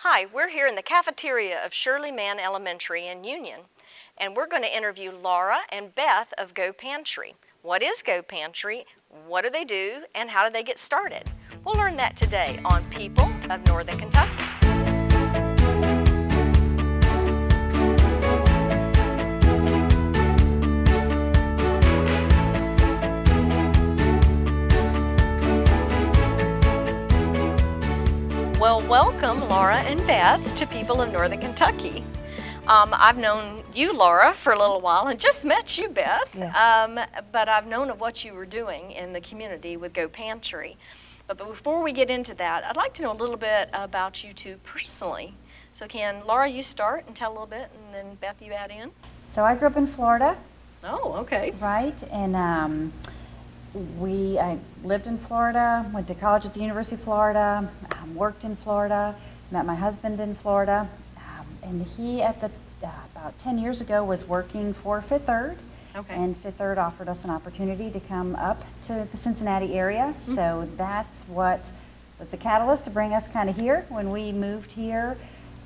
Hi, we're here in the cafeteria of Shirley Mann Elementary in Union, and we're going to interview Laura and Beth of GO Pantry. What is GO Pantry? What do they do? And how do they get started? We'll learn that today on People of Northern Kentucky. Well, welcome Laura and Beth to People of Northern Kentucky. I've known you, Laura, for a little while and just met you, Beth, Yeah. but I've known of what you were doing in the community with GO Pantry. But before we get into that, I'd like to know a little bit about you two personally. So can Laura, you start and tell a little bit, and then Beth, you add in? So I grew up in Florida, Oh, okay. right? And I lived in Florida, went to college at the University of Florida, worked in Florida, met my husband in Florida, and he about 10 years ago was working for Fifth Third. Okay. And Fifth Third offered us an opportunity to come up to the Cincinnati area. Mm-hmm. So that's what was the catalyst to bring us kind of here. When we moved here,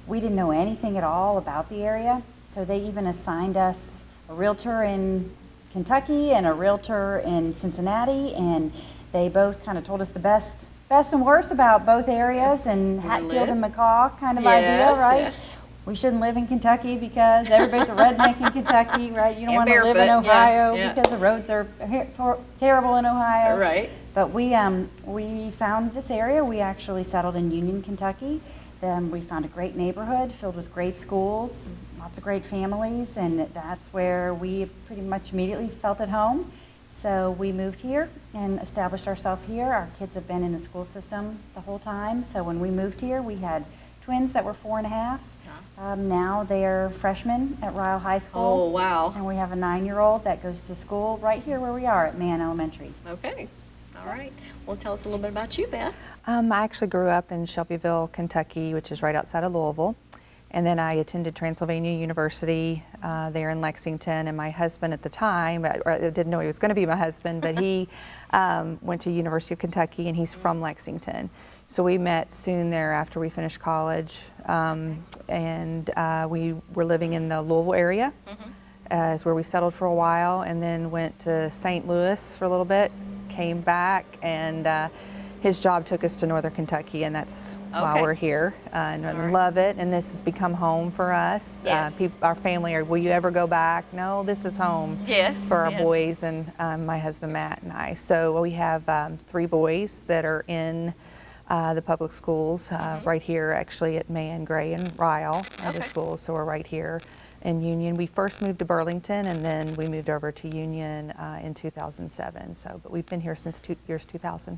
we didn't know anything at all about the area. So they even assigned us a realtor in Kentucky and a realtor in Cincinnati, and they both kind of told us the best and worst about both areas, and Hatfield and McCaw kind of idea, right? Yes. We shouldn't live in Kentucky because everybody's a redneck in Kentucky, right? You don't want to live in barefoot, Ohio yeah. because the roads are terrible in Ohio. Right. But we found this area. We actually settled in Union, Kentucky. Then we found a great neighborhood filled with great schools, lots of great families, and that's where we pretty much immediately felt at home. So we moved here and established ourselves here. Our kids have been in the school system the whole time. So when we moved here, we had twins that were 4.5. Now they're freshmen at Ryle High School. Oh, wow. And we have a 9-year-old that goes to school right here where we are at Mann Elementary. Okay. All right. Well, tell us a little bit about you, Beth. I actually grew up in Shelbyville, Kentucky, which is right outside of Louisville. And then I attended Transylvania University there in Lexington. And my husband at the time, I didn't know he was going to be my husband, but he went to University of Kentucky, and he's from Lexington. So we met soon there after we finished college. And we were living in the Louisville area, is where we settled for a while, and then went to St. Louis for a little bit, came back, and his job took us to Northern Kentucky, and that's why we're here. And I love it, and this has become home for us. Yes. Our family are, will you ever go back? No, this is home for our boys and my husband Matt and I. So we have 3 boys that are in the public schools right here, actually at Mann, Gray, and Ryle, the schools. So we're right here in Union. We first moved to Burlington, and then we moved over to Union in 2007. So, but we've been here since 2000.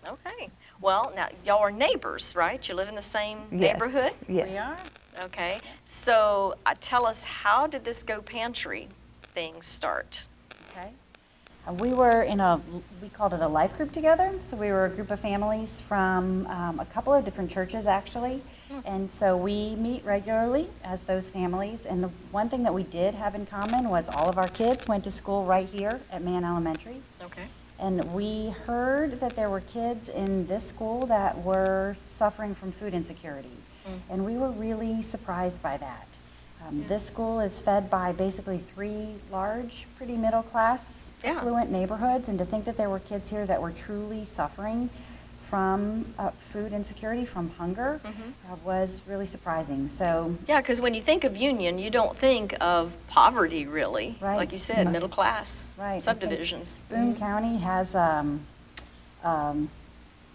Okay. Well, now y'all are neighbors, right? You live in the same neighborhood? Yes. We are. Okay. So tell us, how did this GO Pantry thing start? Okay. We were we called it a life group together. So we were a group of families from a couple of different churches, actually. And so we meet regularly as those families. And the one thing that we did have in common was all of our kids went to school right here at Mann Elementary. Okay. And we heard that there were kids in this school that were suffering from food insecurity. And we were really surprised by that. This school is fed by basically 3 large, pretty middle class, affluent neighborhoods. And to think that there were kids here that were truly suffering from food insecurity, from hunger, was really surprising. So Yeah, because when you think of Union, you don't think of poverty, really. Right. Like you said, middle class Right. subdivisions. Boone County has an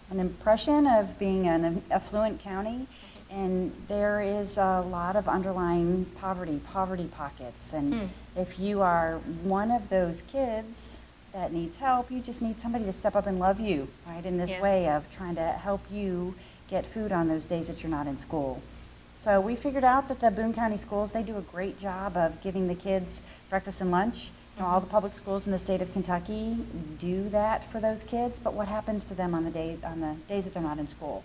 impression of being an affluent county, and there is a lot of underlying poverty pockets. And if you are one of those kids that needs help, you just need somebody to step up and love you, right, in this way of trying to help you get food on those days that you're not in school. So we figured out that the Boone County schools, they do a great job of giving the kids breakfast and lunch. You know, all the public schools in the state of Kentucky do that for those kids, but what happens to them on the days that they're not in school?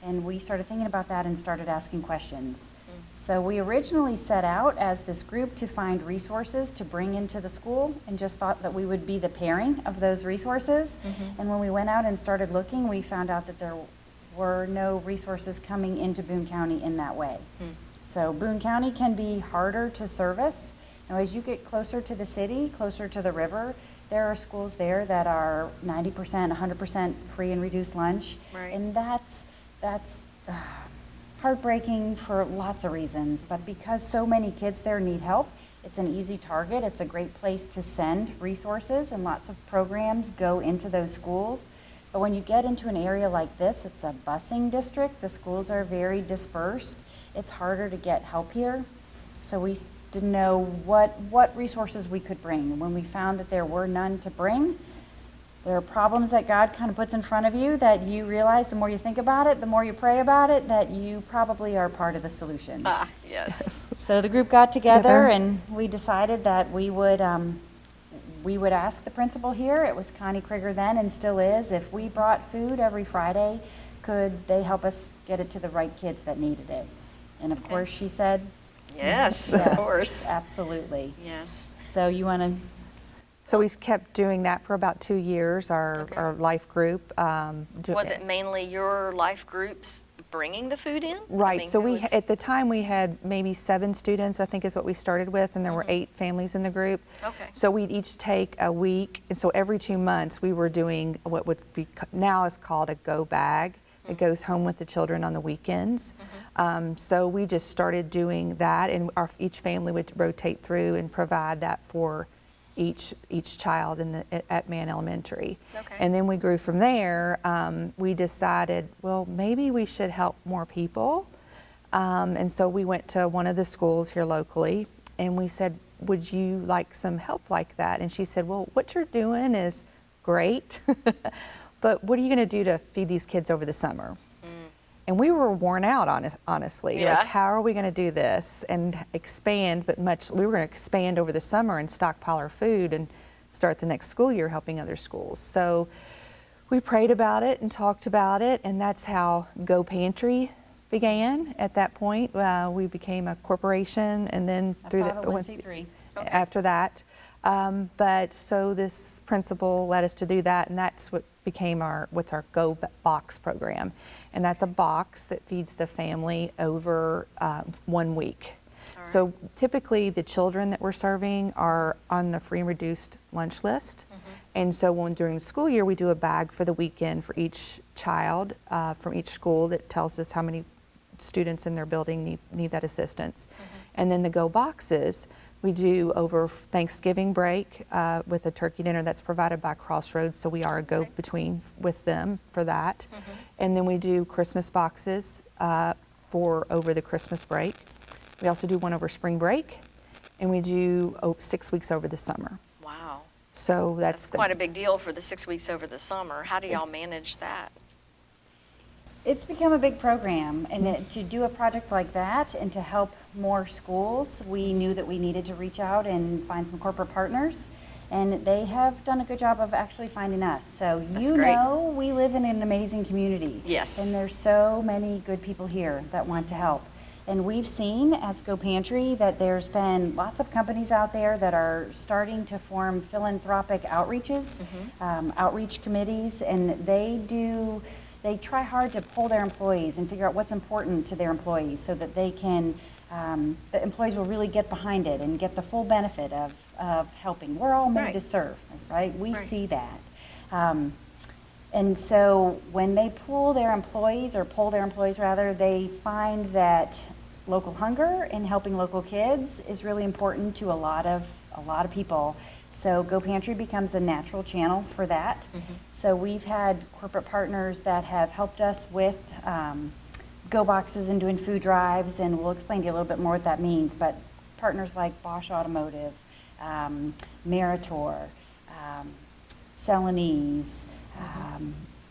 And we started thinking about that and started asking questions. So we originally set out as this group to find resources to bring into the school, and just thought that we would be the pairing of those resources. And when we went out and started looking, we found out that there were no resources coming into Boone County in that way. So Boone County can be harder to service. Now, as you get closer to the city, closer to the river, there are schools there that are 90%, 100% free and reduced lunch. Right. And that's heartbreaking for lots of reasons. But because so many kids there need help, it's an easy target. It's a great place to send resources, and lots of programs go into those schools. But when you get into an area like this, it's a busing district. The schools are very dispersed. It's harder to get help here. So we didn't know what resources we could bring. When we found that there were none to bring, there are problems that God kind of puts in front of you that you realize the more you think about it, the more you pray about it, that you probably are part of the solution. Yes. So the group got together and we decided that we would ask the principal here, it was Connie Krieger then and still is, if we brought food every Friday, could they help us get it to the right kids that needed it? And of course she said, Yes, yes, of course. absolutely. Yes. So you want to? So we kept doing that for about 2 years, our life group. Was it mainly your life groups bringing the food in? Right, I mean, so who was- at the time we had maybe 7 students, I think is what we started with, and there were 8 families in the group. Okay. So we'd each take a week, and so every 2 months we were doing what would be now is called a GO bag. It goes home with the children on the weekends. So we just started doing that, and each family would rotate through and provide that for each child at Mann Elementary. Okay. And then we grew from there. We decided, well, maybe we should help more people. And so we went to one of the schools here locally, and we said, would you like some help like that? And she said, well, what you're doing is great, but what are you going to do to feed these kids over the summer? And we were worn out, honestly. Yeah. Like, how are we going to do this and expand? But we were going to expand over the summer and stockpile our food and start the next school year helping other schools. So we prayed about it and talked about it, and that's how GO Pantry began. At that point, we became a corporation, and then through the 501c3. after that. But so this principal led us to do that, and that's what became what's our GO Box program. And that's a box that feeds the family over 1 week. So typically the children that we're serving are on the free and reduced lunch list. And so during the school year, we do a bag for the weekend for each child from each school that tells us how many students in their building need that assistance. And then the GO Boxes, we do over Thanksgiving break with a turkey dinner that's provided by Crossroads, so we are a go-between with them for that. And then we do Christmas boxes for over the Christmas break. We also do one over spring break, and we do 6 weeks over the summer. Wow. So That's quite a big deal for the 6 weeks over the summer. How do y'all manage that? It's become a big program, and to do a project like that and to help more schools, we knew that we needed to reach out and find some corporate partners, and they have done a good job of actually finding us. So That's great. we live in an amazing community. Yes. And there's so many good people here that want to help. And we've seen as GO Pantry that there's been lots of companies out there that are starting to form philanthropic outreaches, outreach committees, and they try hard to pull their employees and figure out what's important to their employees so that they can, the employees will really get behind it and get the full benefit of helping. We're all made Right. to serve, right? We Right. see that. And so when they pull their employees rather, they find that local hunger and helping local kids is really important to a lot of people. So GO Pantry becomes a natural channel for that. So we've had corporate partners that have helped us with Go Boxes and doing food drives, and we'll explain to you a little bit more what that means. But partners like Bosch Automotive, Meritor, Celanese.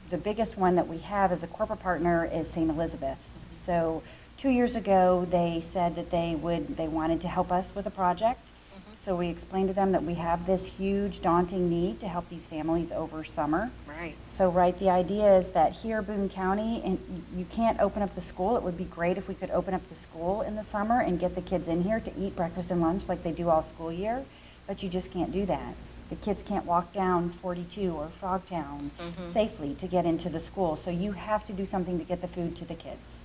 The biggest one that we have as a corporate partner is St. Elizabeth's. So 2 years ago, they said that they wanted to help us with a project. So we explained to them that we have this huge daunting need to help these families over summer. Right. So the idea is that here Boone County, and you can't open up the school. It would be great if we could open up the school in the summer and get the kids in here to eat breakfast and lunch like they do all school year, but you just can't do that. The kids can't walk down 42 or Frogtown safely to get into the school. So you have to do something to get the food to the kids.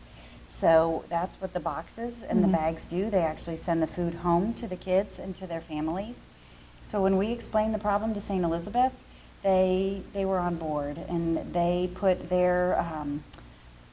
So that's what the boxes and the bags do. They actually send the food home to the kids and to their families. So when we explained the problem to St. Elizabeth, they were on board, and they put their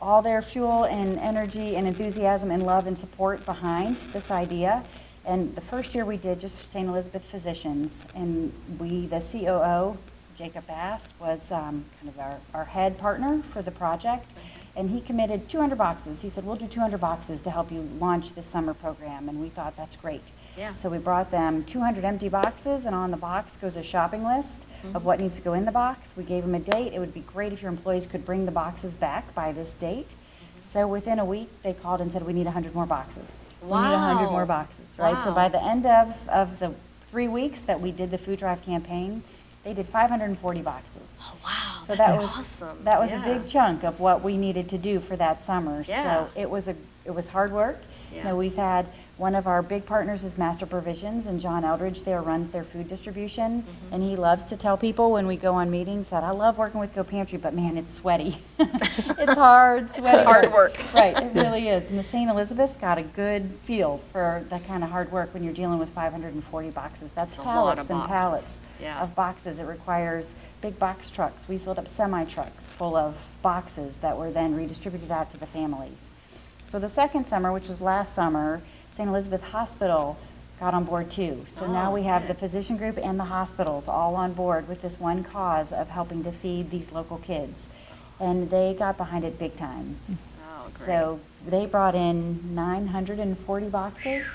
all their fuel and energy and enthusiasm and love and support behind this idea. And the first year we did just St. Elizabeth physicians, and the COO, Jacob Bast, was kind of our head partner for the project. And he committed 200 boxes. He said, we'll do 200 boxes to help you launch this summer program. And we thought, that's great. Yeah. So we brought them 200 empty boxes, and on the box goes a shopping list of what needs to go in the box. We gave them a date. It would be great if your employees could bring the boxes back by this date. So within a week, they called and said, we need 100 more boxes. Wow. We need 100 more boxes, right? Wow. So by the end of the 3 weeks that we did the food drive campaign, they did 540 boxes. Oh, wow. So that's that was awesome. That was Yeah. a big chunk of what we needed to do for that summer. Yeah. So it was hard work. Yeah. You know, we've had one of our big partners is Master Provisions, and John Eldridge there runs their food distribution, and he loves to tell people when we go on meetings that I love working with GO Pantry, but man, it's sweaty. It's hard, sweaty. Hard work. Right, it really is. And the St. Elizabeth's got a good feel for that kind of hard work when you're dealing with 540 boxes. That's That's a lot pallets of and boxes. pallets Yeah. of boxes. It requires big box trucks. We filled up semi-trucks full of boxes that were then redistributed out to the families. So the second summer, which was last summer, St. Elizabeth Hospital got on board too. So now Oh, we have good. the physician group and the hospitals all on board with this one cause of helping to feed these local kids. And they got behind it big time. Oh, great. So they brought in 940 boxes.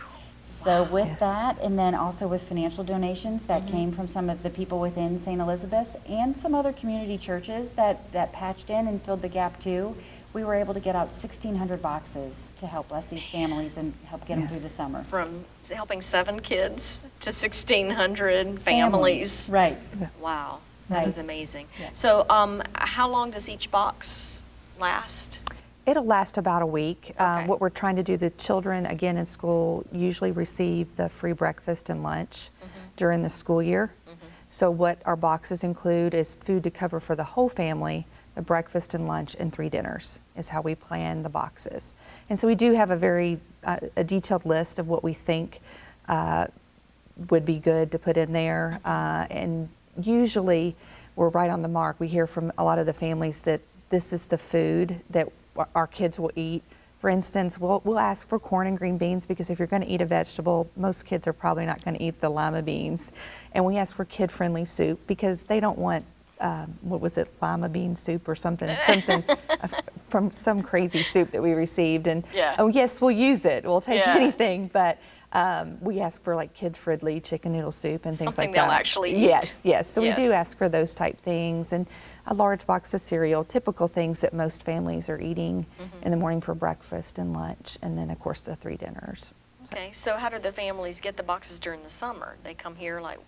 So with Yes. that, and then also with financial donations that came from some of the people within St. Elizabeth's and some other community churches that patched in and filled the gap too, we were able to get out 1,600 boxes to help bless these families and help get them Yes. through the summer. From helping 7 kids to 1,600 families. Right. Wow, that Right. is amazing. Yeah. So, how long does each box last? It'll last about a week. Okay. What we're trying to do, the children, again, in school usually receive the free breakfast and lunch during the school year. So what our boxes include is food to cover for the whole family, the breakfast and lunch, and 3 dinners is how we plan the boxes. And so we do have a very a detailed list of what we think would be good to put in there. And usually we're right on the mark. We hear from a lot of the families that this is the food that our kids will eat. For instance, we'll ask for corn and green beans because if you're going to eat a vegetable, most kids are probably not going to eat the lima beans. And we ask for kid-friendly soup because they don't want, what was it, lima bean soup or something from some crazy soup that we received. And Yeah. oh yes, we'll use it. We'll take Yeah. anything, but we ask for like kid-friendly chicken noodle soup and things Something like that. they'll actually eat. Yes, yes. So Yes. we do ask for those type things, and a large box of cereal, typical things that most families are eating in the morning for breakfast and lunch, and then of course the 3 dinners. Okay, so how do the families get the boxes during the summer? They come here like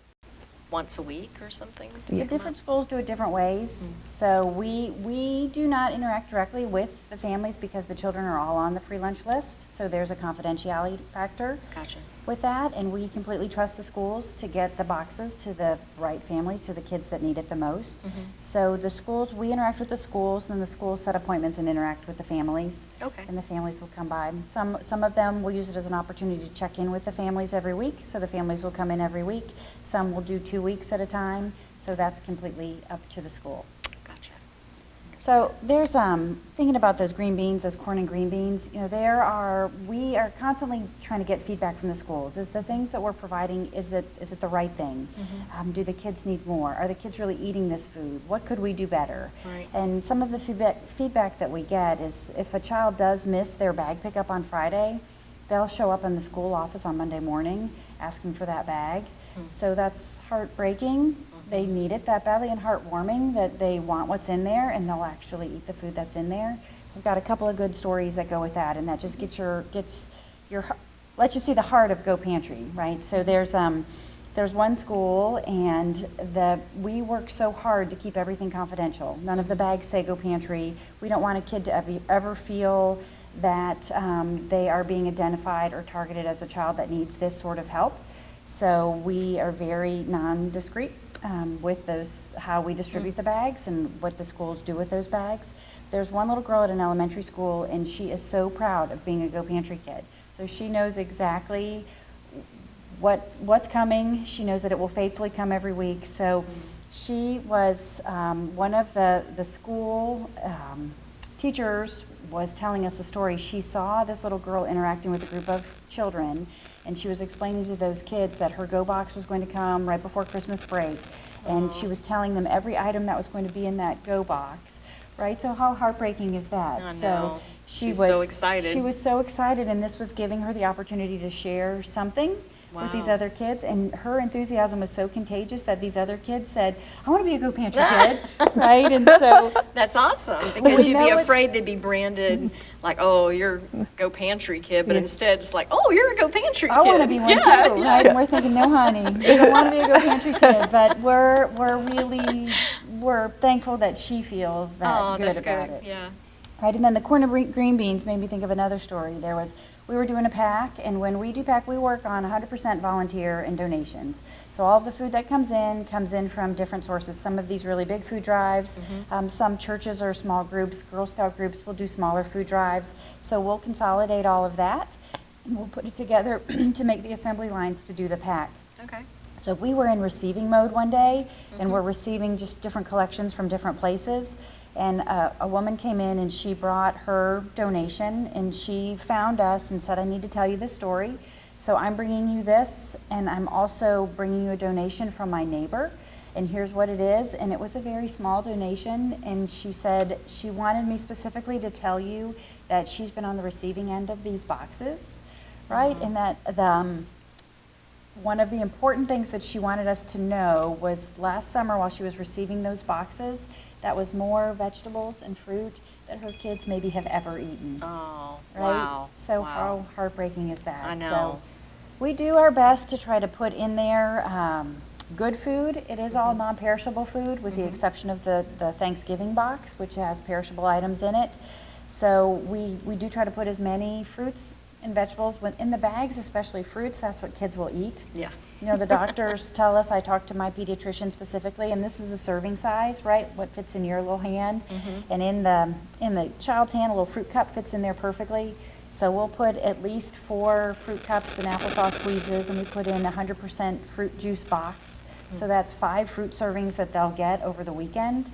once a week or something? to The pick 'em different up? schools do it different ways. So we do not interact directly with the families because the children are all on the free lunch list. So there's a confidentiality factor Gotcha. with that, and we completely trust the schools to get the boxes to the right families, to the kids that need it the most. So the schools, we interact with the schools, and the schools set appointments and interact with the families. Okay. And the families will come by. Some of them will use it as an opportunity to check in with the families every week, so the families will come in every week. Some will do 2 weeks at a time, so that's completely up to the school. Gotcha. So there's thinking about those green beans, those corn and green beans. You know, we are constantly trying to get feedback from the schools. Is the things that we're providing, is it the right thing? Do the kids need more? Are the kids really eating this food? What could we do better? Right. And some of the feedback that we get is if a child does miss their bag pickup on Friday, they'll show up in the school office on Monday morning asking for that bag. So that's heartbreaking. They need it that badly, and heartwarming that they want what's in there and they'll actually eat the food that's in there. So I've got a couple of good stories that go with that, and that just lets you see the heart of GO Pantry, right? So there's one school, and we work so hard to keep everything confidential. None of the bags say GO Pantry. We don't want a kid to ever feel that they are being identified or targeted as a child that needs this sort of help. So we are very non-discreet with those, how we distribute the bags and what the schools do with those bags. There's one little girl at an elementary school, and she is so proud of being a GO Pantry kid. So she knows exactly what's coming. She knows that it will faithfully come every week. So she was, one of the school teachers was telling us a story. She saw this little girl interacting with a group of children, and she was explaining to those kids that her Go box was going to come right before Christmas break. And she was telling them every item that was going to be in that Go box, right? So how heartbreaking is that? I know. So she She's was so excited. She was so excited, and this was giving her the opportunity to share something with these Wow. other kids, and her enthusiasm was so contagious that these other kids said, I want to be a GO Pantry kid, right? And so That's awesome, because We you'd be know it- afraid they'd be branded like, oh, you're a Go Pantry kid, but Yeah. instead it's like, oh, you're a Go Pantry kid. I want to be one too, right? And we're thinking, no, honey, we don't want to be a Go Pantry kid, but we're thankful that she feels that Oh, good that's about good, it. yeah. Right, and then the corn and green beans made me think of another story. We were doing a pack, and when we do pack, we work on 100% volunteer and donations. So all of the food that comes in from different sources. Some of these really big food drives, some churches or small groups, Girl Scout groups will do smaller food drives. So we'll consolidate all of that, and we'll put it together to make the assembly lines to do the pack. Okay. So we were in receiving mode one day, and we're receiving just different collections from different places. And a woman came in, and she brought her donation, and she found us and said, I need to tell you this story. So I'm bringing you this, and I'm also bringing you a donation from my neighbor. And here's what it is. And it was a very small donation. And she said she wanted me specifically to tell you that she's been on the receiving end of these boxes, right? And that one of the important things that she wanted us to know was last summer while she was receiving those boxes, that was more vegetables and fruit that her kids maybe have ever eaten. Oh, Right? wow. So wow. how heartbreaking is that? I know. So we do our best to try to put in there good food. It is all non-perishable food with the exception of the Thanksgiving box, which has perishable items in it. So we do try to put as many fruits and vegetables in the bags, especially fruits. That's what kids will eat. Yeah. You know, the doctors tell us, I talked to my pediatrician specifically, and this is a serving size, right? What fits in your little hand. And in the child's hand, a little fruit cup fits in there perfectly. So we'll put at least 4 fruit cups and applesauce squeezes, and we put in 100% fruit juice box. So that's 5 fruit servings that they'll get over the weekend.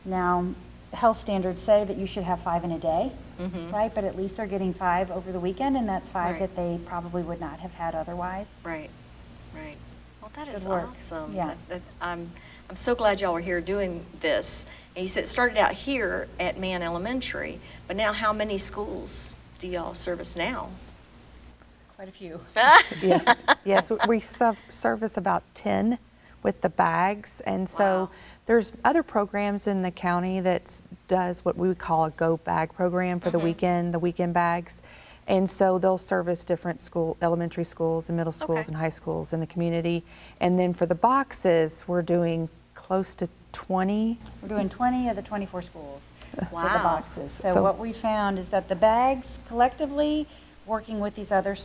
Now, health standards say that you should have 5 in a day, right? But at least they're getting 5 over the weekend, and that's 5 Right. that they probably would not have had otherwise. Right, right. Well, that Good is work. awesome. Yeah. I'm so glad y'all are here doing this. And you said it started out here at Mann Elementary, but now how many schools do y'all service now? Quite a few. Yes, yes, we service about 10 with the bags, and so Wow. there's other programs in the county that does what we would call a Go Bag program for the weekend bags, and so they'll service different elementary schools and middle schools Okay. and high schools in the community, and then for the boxes, we're doing close to 20. We're doing 20 of the 24 schools for the Wow. boxes. So So- what we found is that the bags collectively, working with these other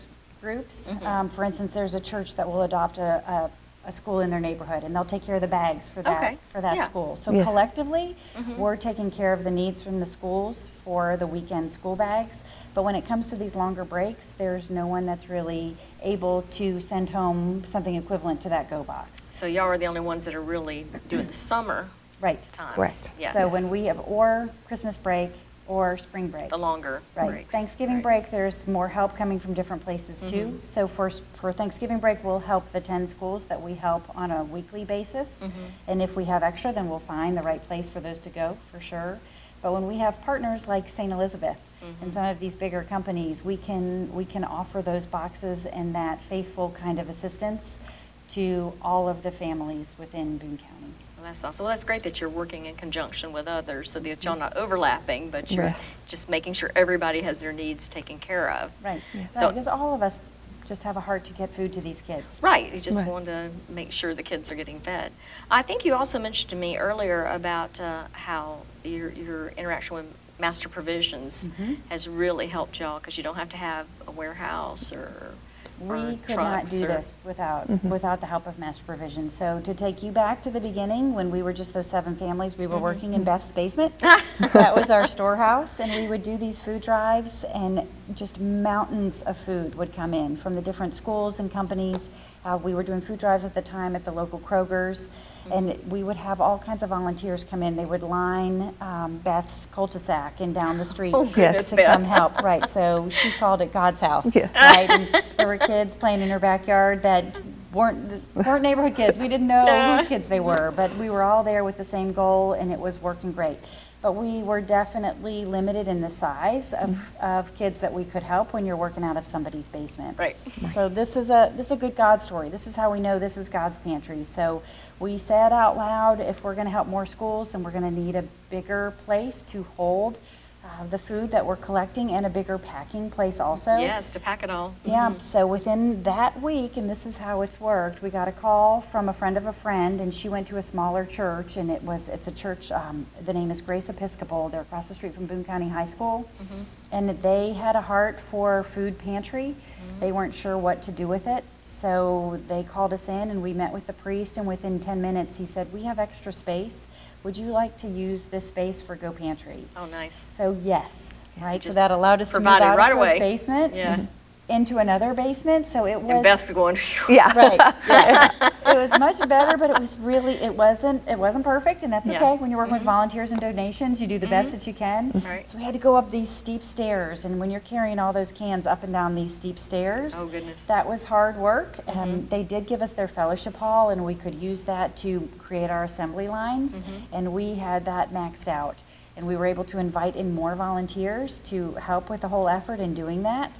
groups, for instance, there's a church that will adopt a school in their neighborhood, and they'll take care of the bags for that, Okay. for that Yeah. school. So Yes. collectively, we're taking care of the needs from the schools for the weekend school bags. But when it comes to these longer breaks, there's no one that's really able to send home something equivalent to that Go box. So y'all are the only ones that are really doing the summer Right. time. Correct. Yes. So when we have or Christmas break or spring break. The longer Right. breaks. Thanksgiving Right. break, there's more help coming from different places too. So for Thanksgiving break, we'll help the 10 schools that we help on a weekly basis. And if we have extra, then we'll find the right place for those to go, for sure. But when we have partners like St. Elizabeth and some of these bigger companies, we can offer those boxes and that faithful kind of assistance to all of the families within Boone County. Well, that's awesome. Well, that's great that you're working in conjunction with others so that y'all not overlapping, but you're Yes. just making sure everybody has their needs taken care of. Right. So- Right, because all of us just have a heart to get food to these kids. Right, you just Right. want to make sure the kids are getting fed. I think you also mentioned to me earlier about how your interaction with Master Provisions has really helped y'all because you don't have to have a warehouse or We could not trucks do or- this without the help of Master Provision. So to take you back to the beginning, when we were just those 7 families, we were working in Beth's basement. That was our storehouse, and we would do these food drives, and just mountains of food would come in from the different schools and companies. We were doing food drives at the time at the local Kroger's, and we would have all kinds of volunteers come in. They would line Beth's cul-de-sac and down the street Oh, goodness, to Beth. come help. Right, so she called it God's house. Yeah. Right, and there were kids playing in her backyard that weren't neighborhood kids. We didn't know whose kids they were, but we were all there with the same goal, and it was working great. But we were definitely limited in the size of kids that we could help when you're working out of somebody's basement. Right. So this is a good God story. This is how we know this is God's pantry. So we said out loud, if we're going to help more schools, then we're going to need a bigger place to hold the food that we're collecting, and a bigger packing place also. Yes, to pack it all. Yeah, so within that week, and this is how it's worked, we got a call from a friend of a friend, and she went to a smaller church, and it's a church, the name is Grace Episcopal. They're across the street from Boone County High School, and they had a heart for food pantry. They weren't sure what to do with it, so they called us in, and we met with the priest, and within 10 minutes, he said, "We have extra space. Would you like to use this space for GO Pantry?" Oh, nice. So yes, right, so just that allowed us to move provided out right of away. her basement Yeah. into another basement, so it was. And Beth's going, Yeah. Right, yeah. It was much better, but it wasn't perfect, and that's Yeah. okay. When you're working with volunteers and donations, you do the best that you can. Right. So we had to go up these steep stairs, and when you're carrying all those cans up and down these steep stairs. Oh, goodness. That was hard work. They did give us their fellowship hall, and we could use that to create our assembly lines, and we had that maxed out. And we were able to invite in more volunteers to help with the whole effort in doing that.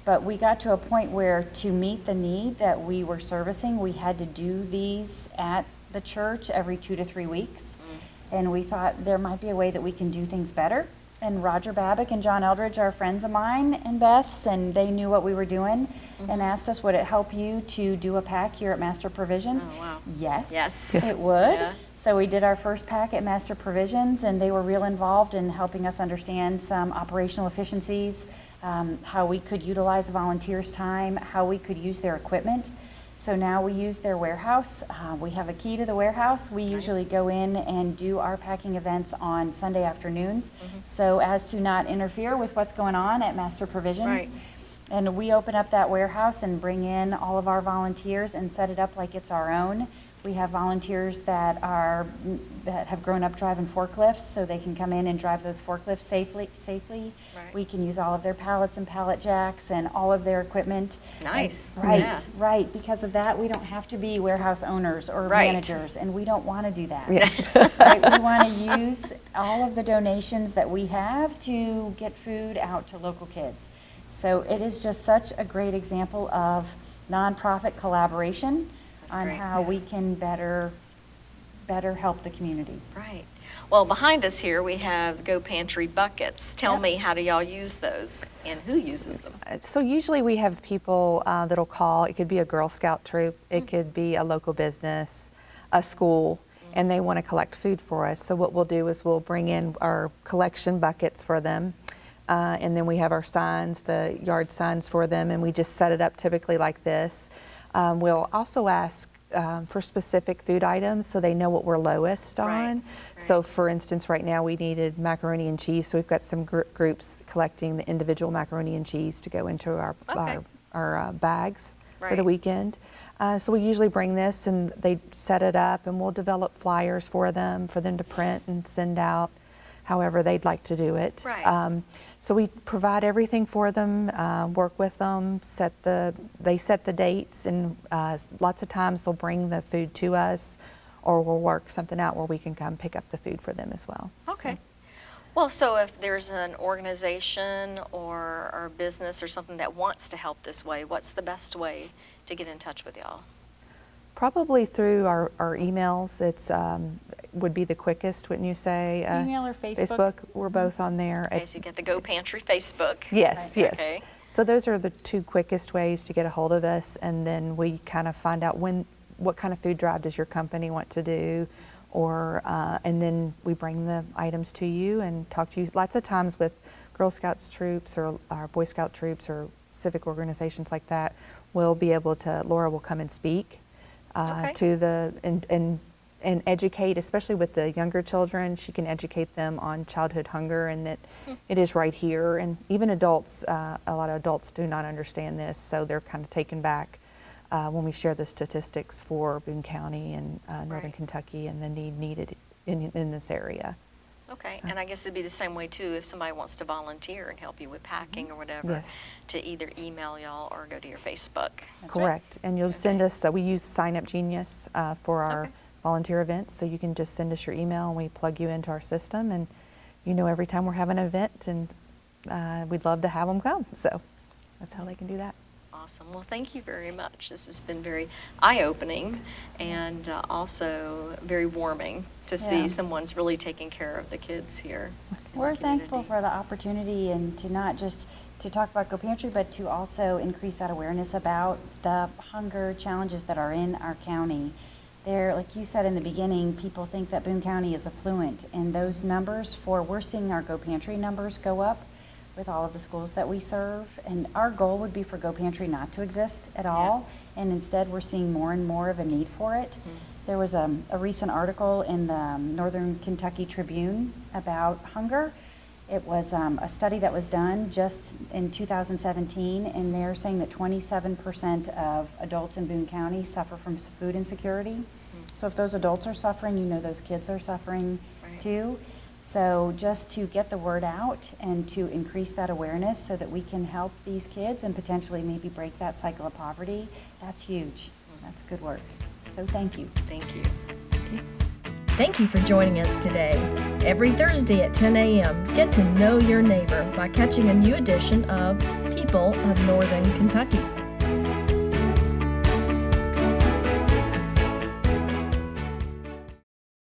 But we got to a point where, to meet the need that we were servicing, we had to do these at the church every 2 to 3 weeks. And we thought there might be a way that we can do things better. And Roger Babick and John Eldridge are friends of mine and Beth's, and they knew what we were doing and asked us, would it help you to do a pack here at Master Provisions? Oh, wow. Yes. Yes. It would. Yeah. So we did our first pack at Master Provisions, and they were real involved in helping us understand some operational efficiencies, how we could utilize volunteers' time, how we could use their equipment. So now we use their warehouse. We have a key to the warehouse. We usually go in and do our packing events on Sunday afternoons, so as to not interfere with what's going on at Master Provisions. Right. And we open up that warehouse and bring in all of our volunteers and set it up like it's our own. We have volunteers that have grown up driving forklifts, so they can come in and drive those forklifts safely. Right. We can use all of their pallets and pallet jacks and all of their equipment. Nice. Right, Yeah. right. Because of that, we don't have to be warehouse owners or Right. managers, and we don't want to do that. Yeah. Right, we want to use all of the donations that we have to get food out to local kids. So it is just such a great example of nonprofit collaboration That's on great. how we can better help the community. Right. Well, behind us here, we have GO Pantry buckets. Tell Yep. me, how do y'all use those, and who uses them? So usually we have people that'll call. It could be a Girl Scout troop, it could be a local business, a school, and they want to collect food for us. So what we'll do is we'll bring in our collection buckets for them, and then we have our signs, the yard signs for them, and we just set it up typically like this. We'll also ask for specific food items so they know what we're lowest on. Right, So for instance, right now we needed macaroni and cheese, so we've got some groups collecting the individual macaroni and cheese to go into Okay. our bags for the Right. weekend. So we usually bring this and they set it up, and we'll develop flyers for them to print and send out however they'd like to do it. Right. So we provide everything for them, work with them, they set the dates, and lots of times they'll bring the food to us, or we'll work something out where we can come pick up the food for them as well. Okay. Well, so if there's an organization or a business or something that wants to help this way, what's the best way to get in touch with y'all? Probably through our emails. It's would be the quickest, wouldn't you say? Email or Facebook? Facebook, we're both on there. Okay, so you get the GO Pantry Facebook. Yes, Right. yes. Okay. So those are the two quickest ways to get a hold of us, and then we kind of find out what kind of food drive does your company want to do, or and then we bring the items to you and talk to you. Lots of times with Girl Scouts troops or our Boy Scout troops or civic organizations like that will be able to, Laura will come and speak Okay. to the, and educate, especially with the younger children. She can educate them on childhood hunger and that it is right here. And even adults, a lot of adults do not understand this, so they're kind of taken back when we share the statistics for Boone County and Northern Right. Kentucky and the need needed in this area. Okay, So- and I guess it'd be the same way too if somebody wants to volunteer and help you with packing or whatever. Yes. To either email y'all or go to your Facebook. Correct. And you'll send Okay. us, we use Sign Up Genius for our Okay. volunteer events, so you can just send us your email and we plug you into our system, and you know every time we're having an event, and we'd love to have them come. So that's how they can do that. Awesome. Well, thank you very much. This has been very eye-opening and also very warming to see Yeah. someone's really taking care of the kids here. in the We're thankful community. for the opportunity and to not just to talk about Go Pantry, but to also increase that awareness about the hunger challenges that are in our county. There, like you said in the beginning, people think that Boone County is affluent, and those numbers we're seeing our Go Pantry numbers go up with all of the schools that we serve, and our goal would be for Go Pantry not to exist at all, and instead we're seeing more and more of a need for it. There was a recent article in the Northern Kentucky Tribune about hunger. It was a study that was done just in 2017, and they're saying that 27% of adults in Boone County suffer from food insecurity. So if those adults are suffering, you know those kids are suffering Right. too. So just to get the word out and to increase that awareness so that we can help these kids and potentially maybe break that cycle of poverty, that's huge. That's good work. So thank you. Thank you. Thank you for joining us today. Every Thursday at 10 a.m., get to know your neighbor by catching a new edition of People of Northern Kentucky.